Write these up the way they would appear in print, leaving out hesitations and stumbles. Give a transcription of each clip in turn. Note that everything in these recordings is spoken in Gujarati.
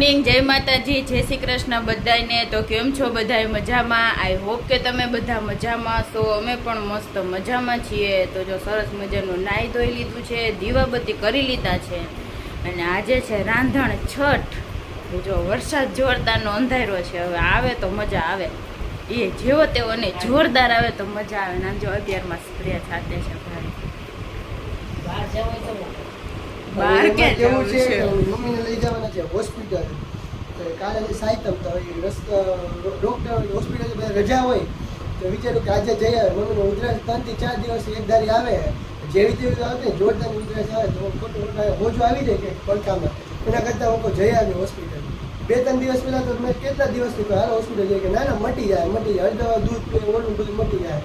મોર્નિંગ, જય માતાજી, જય શ્રી કૃષ્ણ બધાને। તો કેમ છો બધાય? મજામાં? આઈ હોપ કે તમે બધા મજામાં છો। અમે પણ મસ્ત મજામાં છીએ। તો જો સરસ મજાનું નાહી ધોઈ લીધું છે, દીવાબત્તી કરી લીધા છે અને આજે છે રાંધણ છઠ। તો જો વરસાદ જોરદારનો અંધારો છે, હવે આવે તો મજા આવે, એ જેવો તેવો નહીં, જોરદાર આવે તો મજા આવે। ના જો અત્યારમાં સ્પ્રે છાતે છે ભાઈ, બહાર કે જવું છે? મમ્મીને લઈ જવાના છે હોસ્પિટલ। કાલે સાયતમ તો ડોક્ટર હોસ્પિટલ રજા હોય તો વિચાર્યું કે આજે જઈ આવે। મમ્મીનો ઉધરસ 3 થી 4 દિવસ એક ધારી આવે, જેવી તેવી આવે ને જોરદાર ઉધરસ આવે તો ખોટું હોજો આવી જાય કે પડકામાં, એના કરતાં હું જઈ આવી હોસ્પિટલ। 2-3 દિવસ પહેલાં તો મેં કેટલા દિવસથી કહ્યું હાલો હોસ્પિટલ જઈએ, કે ના ના મટી જાય, અડધા દૂધ પીએ ઓલું બધું મટી જાય,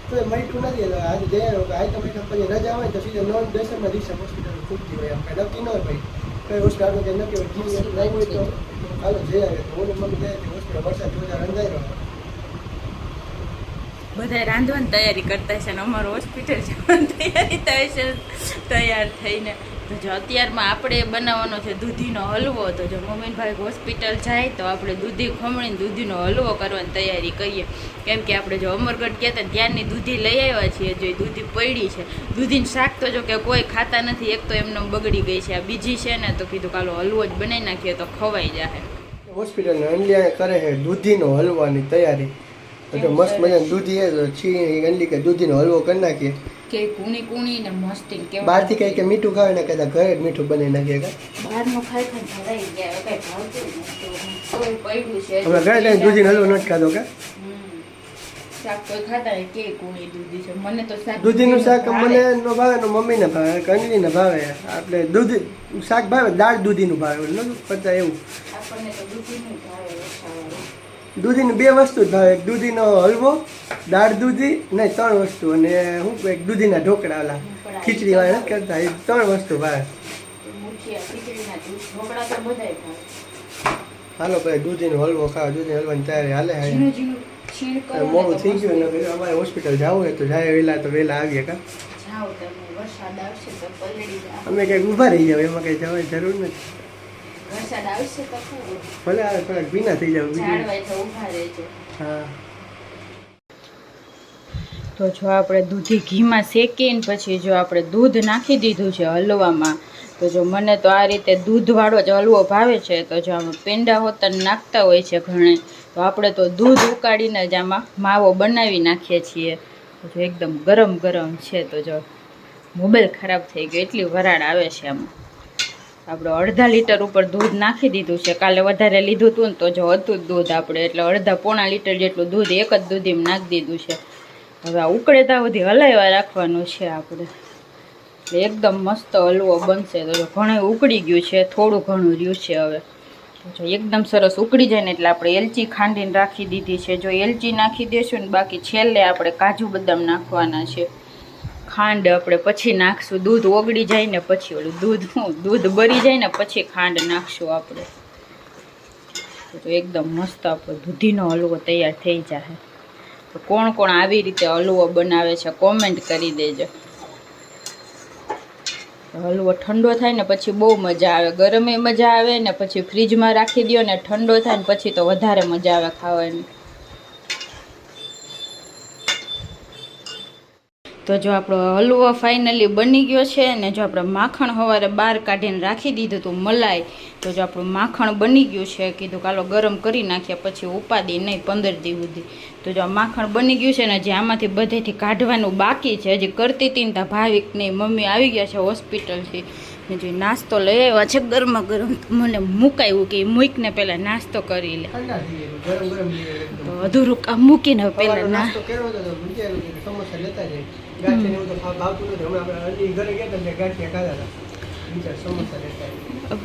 તો એ મળતું નથી। આજે જઈ આવ્યો કે આઈટમ પછી રજા હોય તો સીધા નોન બેસરમાં દિવસે હોસ્પિટલ ખૂટતી હોય, એમ કંઈ નક્કી ન હોય ભાઈ કઈ હોસ્પિટલ કંઈ નક્કી હોય, જીવ નહીં હોય તો હાલો જઈ આવે। તો ઓલું મમ્મી જાય હોસ્પિટલ, વરસાદ જોતા રંધાઈ રહ્યો, બધા રાંધવાની તૈયારી કરતા છે ને અમારું હોસ્પિટલ જવાની તૈયારી થાય છે તૈયાર થઈને। તો જો અત્યારમાં આપણે બનાવવાનો છે દૂધીનો હલવો। તો જો મમ્મીભાઈ હોસ્પિટલ જાય તો આપણે દૂધી ખમણીને દૂધીનો હલવો કરવાની તૈયારી કરીએ, કેમ કે આપણે જો અમરગઢ ગયા હતા ત્યાંની દૂધી લઈ આવ્યા છીએ, જો દૂધી પડી છે। દૂધીનું શાક તો જો કે કોઈ ખાતા નથી, એક તો એમને બગડી ગઈ છે, આ બીજી છે ને તો કીધું કાલો હલવો જ બનાવી નાખીએ તો ખવાઈ જાય। હોસ્પિટલને અંડિયા કરે છે દૂધીનો હલવાની તૈયારી। તો મસ્ત મજાની દૂધી હે તો છીણી અંડી કે દૂધીનો હલવો કરી નાખીએ, કે કુણી કુણી ને મસ્તી કેવું બહારથી કઈ કે મીઠું ખાવે ને કદાચ ઘરે જ મીઠું બનાવી નાખીએ કે બહારનું ખાઈ ખાઈ ભરાઈ ગયા, કઈ ભાવતું નથી, પડ્યું છે અમે ઘરે લઈને દૂધીનો હલવો નથી ખાધો કે શાક કોઈ ખાતા હોય કે કુણી દૂધી છે, મને તો શાક દૂધીનું શાક મને ન ભાવે, ને મમ્મીને ભાવે, કંડલીને ભાવે, આપણે દૂધ શાક ભાવે, દાળ દૂધીનું ભાવે નતું કરતા એવું। આપણને તો દૂધીનું ભાવે ઓછાવાળું, દૂધીની 2 વસ્તુ જ ભાવે, એક દૂધીનો હલવો, દાળ દૂધી, નહીં 3 વસ્તુ, અને શું એક દૂધીના ઢોકળા, ઓલા ખીચડી વાળા નથી કરતા, એ 3 વસ્તુ ભાવે। મુઠિયા ખીચડીના ઢોકળા તો બધાય ભાવે। હાલો ભાઈ દૂધીનો હલવો ખાવા, દૂધીનો હલવાની તૈયારી હાલે હાલે। ઝીણું ઝીણું છીણ કરો મોડું થઈ ગયું ને અમારે હોસ્પિટલ જવું હોય તો જાય વહેલા તો વહેલા આવીએ કા જાઓ, તમે વરસાદ આવશે તો પલળી જાઓ, અમે કંઈક ઊભા રહી જાવ, એમાં કંઈ જવાની જરૂર નથી, વરસાદ આવશે તો ખરું ભલે આવે થોડાક ભીના થઈ જાવ બીજું। ઝાડવાય તો ઊભા રહેજો। હા તો જો આપણે દૂધી ઘીમાં શેકીને પછી જો આપણે દૂધ નાખી દીધું છે હલવામાં, તો જો મને તો આ રીતે દૂધવાળો જ હલવો ભાવે છે। તો જો આમાં પેંડા હોતા નાખતા હોય છે ઘણે, તો આપણે તો દૂધ ઉકાળીને જ આમાં માવો બનાવી નાખીએ છીએ। તો જો એકદમ ગરમ ગરમ છે, તો જો મોબાઈલ ખરાબ થઈ ગયો એટલી વરાળ આવે છે આમાં। આપણે 1/2 લીટર ઉપર દૂધ નાખી દીધું છે, કાલે વધારે લીધું હતું ને તો જો હતું જ દૂધ આપણે, એટલે 1/2-1.5 લીટર જેટલું દૂધ એક જ દૂધીમાં નાખી દીધું છે। હવે આ ઉકળે ત્યાં સુધી હલાવ્યા રાખવાનું છે આપણે, એટલે એકદમ મસ્ત હલવો બનશે। તો જો ઘણું ઉકળી ગયું છે, થોડું ઘણું રહ્યું છે, હવે જો એકદમ સરસ ઉકળી જાય ને એટલે આપણે એલચી ખાંડીને રાખી દીધી છે, જો એલચી નાખી દઈશું ને બાકી છેલ્લે આપણે કાજુ બદામ નાખવાના છે, ખાંડ આપણે પછી નાખશું, દૂધ ઓગળી જાય ને પછી ઓલું દૂધ બળી જાય ને પછી ખાંડ નાખશું આપણે। તો એકદમ મસ્ત આપણો દૂધીનો હલવો તૈયાર થઈ જાય। તો કોણ કોણ આવી રીતે હલવો બનાવે છે કોમેન્ટ કરી દેજો। હલવો ઠંડો થાય ને પછી બહુ મજા આવે, ગરમે મજા આવે ને પછી ફ્રીજમાં રાખી દો ને ઠંડો થાય ને પછી તો વધારે મજા આવે ખાવાની। તો જો આપણો હલવો ફાઇનલી બની ગયો છે ને જો આપણે માખણ સવારે બહાર કાઢીને રાખી દીધું હતું મલાઈ, તો જો આપણું માખણ બની ગયું છે, કીધું કાલો ગરમ કરી નાખ્યા પછી ઉપાદી નહીં 15 દી સુધી। તો જો માખણ બની ગયું છે ને જે આમાંથી બધેથી કાઢવાનું બાકી છે, હજી કરતી હતી ને ત્યાં ભાવિકની મમ્મી આવી ગયા છે હોસ્પિટલથી, ને જો નાસ્તો લઈ આવ્યા છે ગરમા ગરમ, મને મુકાયું કે મૂકને પહેલાં નાસ્તો કરી લે, તો અધૂરું કામ મૂકીને પહેલાં નાસ્તો પેલા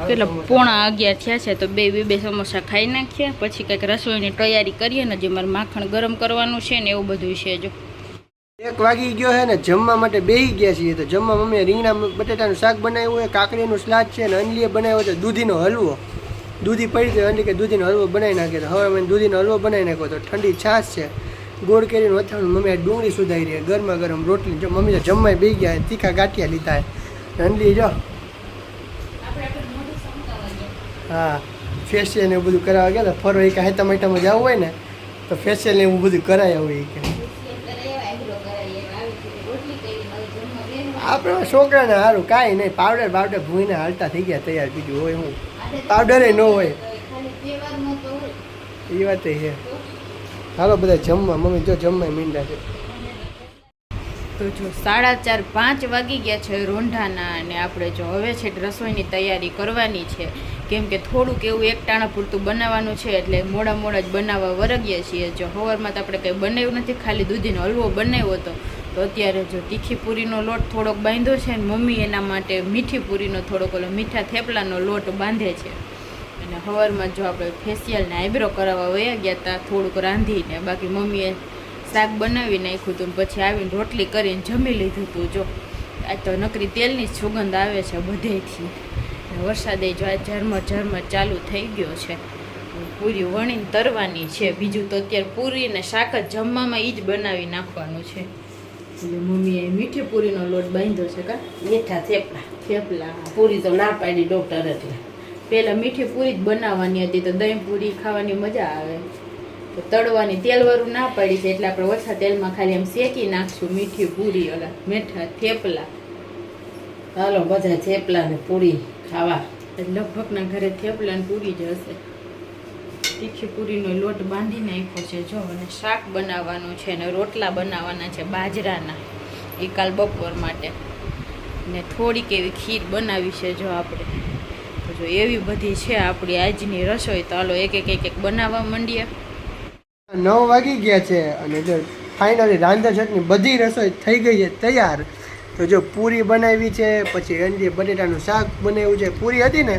11:15 થયા છે, તો 2 સમોસા ખાઈ નાખ્યા, પછી કંઈક રસોઈની તૈયારી કરીએ ને, જે મારે માખણ ગરમ કરવાનું છે ને એવું બધું છે। જો 1 વાગી ગયો છે ને જમવા માટે બેસી ગયા છીએ। તો જમવા મમ્મીએ રીંગણા બટેટાનું શાક બનાવ્યું હોય, કાકડીનું સલાડ છે, ને અંડલીએ બનાવ્યો છે દૂધીનો હલવો, દૂધી પડી તો અંડી કે દૂધીનો હલવો બનાવી નાખ્યો। તો હવે અમે દૂધીનો હલવો બનાવી નાખ્યો, તો ઠંડી છાશ છે, ગોળ કેરીનું અથાણું, મમ્મીએ ડુંગળી સુધારી રહી, ગરમા ગરમ રોટલી, જો મમ્મી જમવાય બેસી ગયા, તીખા ગાંઠિયા લીધા અંડલી જો, હા ફેશિયલ ને એવું બધું કરાવવા ગયા હતા ફરવા. કે હાઈતા માઈટામાં જવું હોય ને તો ફેશિયલ ને એવું બધું કરાય હોય કે આપણે છોકરાને સારું કાંઈ નહીં પાવડર બાવડર ભૂઈને હાલતા થઈ ગયા તૈયાર. બીજું હોય હું પાવડરે ન હોય એ વાત છે. હાલો બધા જમવા. મમ્મી જો જમવા મીંડા છે. તો જો 4:30-5 વાગી ગયા છે રોંઢાના, અને આપણે જો હવે છે રસોઈની તૈયારી કરવાની છે. કેમ કે થોડુંક એવું એક ટાણા પૂરતું બનાવવાનું છે, એટલે મોડા જ બનાવવા વરગીએ છીએ. જો સવારમાં તો આપણે કંઈ બનાવ્યું નથી, ખાલી દૂધીનો હલવો બનાવ્યો હતો. તો અત્યારે જો તીખી પૂરીનો લોટ થોડોક બાંધ્યો છે, અને મમ્મી એના માટે મીઠી પૂરીનો થોડોક ઓલો મીઠા થેપલાનો લોટ બાંધે છે. અને સવારમાં જો આપણે ફેશિયલ ને આઈબ્રો કરાવવા વયા ગયા હતા થોડુંક રાંધીને. બાકી મમ્મીએ શાક બનાવી નાખ્યું હતું, પછી આવીને રોટલી કરીને જમી લીધું હતું. જો આજ તો નકરી તેલની જ સુગંધ આવે છે બધેથી. વરસાદે જો આ ઝરમર ચાલુ થઈ ગયો છે. પૂરી વણીને તરવાની છે. બીજું તો અત્યારે પૂરી ને શાક જ જમવામાં એ જ બનાવી નાખવાનું છે. એટલે મમ્મીએ મીઠી પૂરીનો લોટ બાંધ્યો છે. કા મીઠા થેપલા પૂરી તો ના પાડી ડોક્ટર એટલે પહેલાં મીઠી પૂરી જ બનાવવાની હતી, તો દહીં પૂરી ખાવાની મજા આવે. તો તળવાની તેલવાળું ના પાડી છે, એટલે આપણે ઓછા તેલમાં ખાલી એમ શેકી નાખશું મીઠી પૂરી ઓલા મીઠા થેપલા. હાલો બધા થેપલા ને પૂરી ખાવા. લગભગના ઘરે થેપલા ને પૂરી જ હશે. તીખી પૂરીનો લોટ બાંધી નાખ્યો છે જો, અને શાક બનાવવાનું છે, અને રોટલા બનાવવાના છે બાજરાના, એ કાલ બપોર માટે. ને થોડીક એવી ખીર બનાવી છે જો આપણે. તો જો એવી બધી છે આપણી આજની રસોઈ. તો હાલો એક એક બનાવવા માંડીએ. 9 વાગી ગયા છે અને જો ફાઇનલી રાંધા છટની બધી રસોઈ થઈ ગઈ છે તૈયાર. તો જો પૂરી બનાવી છે, પછી અંજી બટેટાનું શાક બનાવ્યું છે. પૂરી હતી ને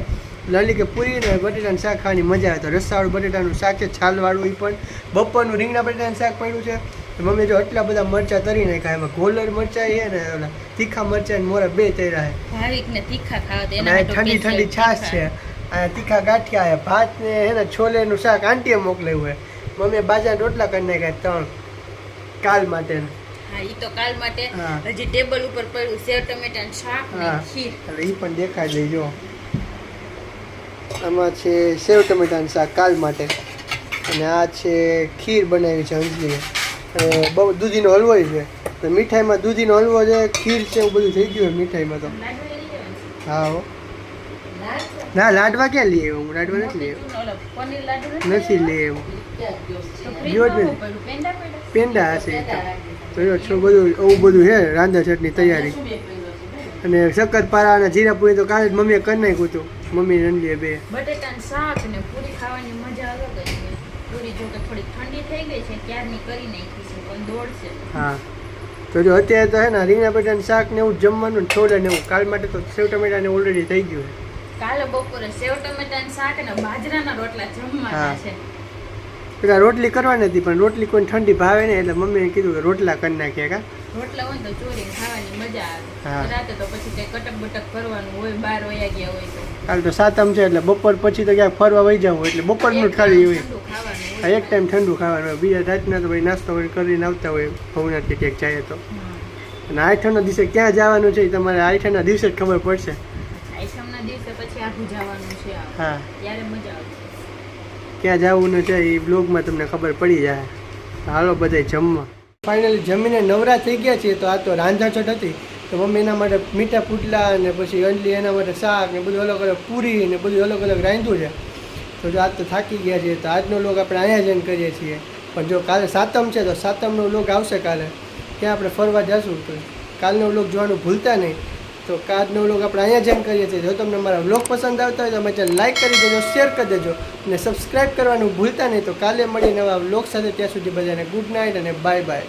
લલી કે પૂરી ને બટેટાનું શાક ખાવાની મજા આવે. તો રસાવાળું બટેટાનું શાક છે, છાલવાળું. એ પણ બપોરનું રીંગણા બટેટાનું શાક પડ્યું છે. મમ્મી જો આટલા બધા મરચાં તરી નાખ્યા. એમાં ગોલર મરચાં છે ને ઓલા તીખા મરચાં મોરા 2 તર્યા છે. ભાવિકને તીખા ખાવા ઠંડી છાશ છે. આ તીખા ગાંઠિયા છે. ભાત ને હે ને છોલેનું શાક આંટીએ મોકલાવ્યું છે. મમ્મીએ બાજરાના રોટલા કરી નાખ્યા 3 કાલ માટે. હા, ઈ તો કાલ માટે. હજી ટેબલ ઉપર પડ્યું સેવ ટમેટાનું શાક ને ખીર. એટલે ઈ પણ દેખાઈ દઈ જો. આમાં છે સેવ ટમેટાનું શાક કાલ માટે, અને આ છે ખીર બનાવી છે અંજલીએ. બહુ દૂધીનો હલવો છે. તો મીઠાઈમાં દૂધીનો હલવો છે, ખીર છે, એવું બધું થઈ ગયું મીઠાઈમાં તો. હા હો. ના લાડવા ક્યાં લઈએ? હું લાડવા નથી લઈએ, નથી લઈએ એવું. જો જ ને પેંડા હશે. તો જો છો બધું એવું બધું છે રાંધા છટની તૈયારી. અને શક્કરપારા અને જીરાપુરી તો કાલે જ મમ્મીએ કરી નાખ્યું હતું. મમ્મી નંદીએ 2 બટેટાનું શાક ને પૂરી ખાવાની મજા અલગ જ છે. પૂરી જો કે થોડી ઠંડી થઈ ગઈ છે, ક્યારની કરી નાખી છે, પણ દોડશે. હા, તો જો અત્યારે તો હે ને રીંગણા બટેટાનું શાક ને એવું જમવાનું ને છોડે ને એવું. કાલ માટે તો સેવ ટમેટા ને ઓલરેડી થઈ ગયું છે. કાલે બપોરે સેવ ટમેટાનું શાક અને બાજરાના રોટલા જમવાના છે. પેલા રોટલી કરવાની હતી, પણ રોટલી કોઈ ઠંડી ભાવે નહીં, એટલે મમ્મીએ કીધું કે રોટલા કરી નાખીએ. કા રોટલા હોય તો ચોરીને ખાવાની મજા આવે. રાતે તો પછી કઈ કટક બટક કરવાનું હોય, 12 વયા ગયા હોય તો. કાલ તો 7મ છે, એટલે બપોર પછી તો ક્યાંક ફરવા વહી જવું, એટલે બપોરનું ખાલી હોય. એક ટાઈમ ઠંડુ ખાવાનું હોય, બીજા રાતના તો ભાઈ નાસ્તો કરીને આવતા હોય ભવનાથ કે ક્યાંક જાય તો. અને આઠમના દિવસે ક્યાં જવાનું છે તમારે આઠમના દિવસે જ ખબર પડશે. આઠમના દિવસે પછી આખું જવાનું છે. હા, ત્યારે મજા આવશે. ક્યાં જવું છે એ બ્લોગમાં તમને ખબર પડી જાય. હાલો બધા જમવા. ફાઇનલી જમીને નવરા થઈ ગયા છીએ. તો આ તો રાંધાછટ હતી, તો મમ્મી એના માટે મીઠા પુટલા અને પછી અંજલી એના માટે શાક ને બધું અલગ અલગ પૂરી ને બધું અલગ અલગ રાંધ્યું છે. તો જો આજ તો થાકી ગયા છીએ. તો આજનો લોગ આપણે અહીંયા જઈને કરીએ છીએ. પણ જો કાલે 7મ છે, તો 7મનો લોગ આવશે કાલે. ત્યાં આપણે ફરવા જઈશું. તો કાલનો લોગ જોવાનું ભૂલતા નહીં. તો આજનો વ્લોગ આપણે અહીંયા જઈને કરીએ છીએ. જો તમને મારા વ્લોગ પસંદ આવતા હોય તો અમે ચેનલ લાઈક કરી દેજો, શેર કરી દેજો અને સબસ્ક્રાઈબ કરવાનું ભૂલતા નહીં. તો કાલે મળી નવા વ્લોગ સાથે. ત્યાં સુધી બધાને ગુડ નાઇટ અને બાય બાય.